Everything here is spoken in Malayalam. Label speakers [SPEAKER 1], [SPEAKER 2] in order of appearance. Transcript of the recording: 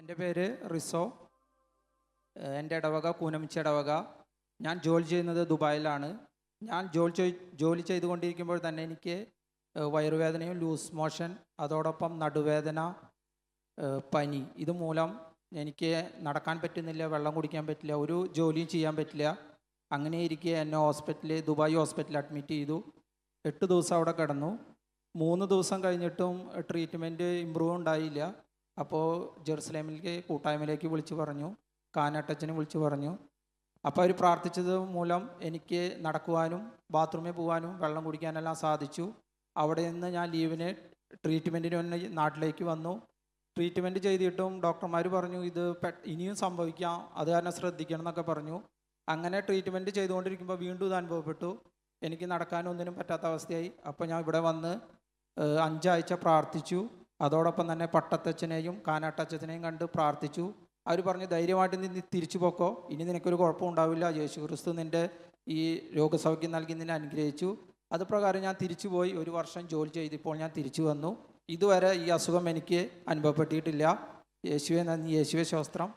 [SPEAKER 1] എൻ്റെ പേര് റിസോ. എൻ്റെ ഇടവക കൂനമിച്ചി ഇടവക. ഞാൻ ജോലി ചെയ്യുന്നത് ദുബായിലാണ്. ഞാൻ ജോലി ചെയ്തുകൊണ്ടിരിക്കുമ്പോൾ തന്നെ എനിക്ക് വയറുവേദനയും ലൂസ് മോഷൻ, അതോടൊപ്പം നടുവേദന, പനി, ഇതുമൂലം എനിക്ക് നടക്കാൻ പറ്റുന്നില്ല, വെള്ളം കുടിക്കാൻ പറ്റില്ല, ഒരു ജോലിയും ചെയ്യാൻ പറ്റില്ല. അങ്ങനെ ഇരിക്കെ എന്നെ ദുബായ് ഹോസ്പിറ്റലിൽ അഡ്മിറ്റ് ചെയ്തു. 8 ദിവസം അവിടെ കിടന്നു. 3 ദിവസം കഴിഞ്ഞിട്ടും ട്രീറ്റ്മെൻറ്റ് ഇമ്പ്രൂവ് ഉണ്ടായില്ല. അപ്പോൾ ജെറുസലേമിലേക്ക് കൂട്ടായ്മയിലേക്ക് വിളിച്ചു പറഞ്ഞു, കാനാട്ടച്ചനെ വിളിച്ചു പറഞ്ഞു. അപ്പോൾ അവർ പ്രാർത്ഥിച്ചത് മൂലം എനിക്ക് നടക്കുവാനും ബാത്റൂമിൽ പോകാനും വെള്ളം കുടിക്കാനെല്ലാം സാധിച്ചു. അവിടെ നിന്ന് ഞാൻ ലീവിന് ട്രീറ്റ്മെൻറ്റിന് തന്നെ നാട്ടിലേക്ക് വന്നു. ട്രീറ്റ്മെൻറ്റ് ചെയ്തിട്ടും ഡോക്ടർമാർ പറഞ്ഞു ഇത് ഇനിയും സംഭവിക്കാം, അത് കാരണം ശ്രദ്ധിക്കണം എന്നൊക്കെ പറഞ്ഞു. അങ്ങനെ ട്രീറ്റ്മെൻറ്റ് ചെയ്തുകൊണ്ടിരിക്കുമ്പോൾ വീണ്ടും ഇത് അനുഭവപ്പെട്ടു. എനിക്ക് നടക്കാനൊന്നിനും പറ്റാത്ത അവസ്ഥയായി. അപ്പോൾ ഞാൻ ഇവിടെ വന്ന് 5 ആഴ്ച പ്രാർത്ഥിച്ചു. അതോടൊപ്പം തന്നെ പട്ടത്തച്ഛനെയും കാനാട്ടച്ചനെയും കണ്ട് പ്രാർത്ഥിച്ചു. അവർ പറഞ്ഞു ധൈര്യമായിട്ട് നീ തിരിച്ചു പോക്കോ, ഇനി നിനക്കൊരു കുഴപ്പം ഉണ്ടാവില്ല, യേശു ക്രിസ്തു നിൻ്റെ ഈ രോഗസൗഖ്യം നൽകി നിന്നെ അനുഗ്രഹിച്ചു. അത് പ്രകാരം ഞാൻ തിരിച്ചു പോയി 1 വർഷം ജോലി ചെയ്തിപ്പോൾ ഞാൻ തിരിച്ചു വന്നു. ഇതുവരെ ഈ അസുഖം എനിക്ക് അനുഭവപ്പെട്ടിട്ടില്ല. യേശുവെ നന്ദി, യേശുവെ സ്തോത്രം.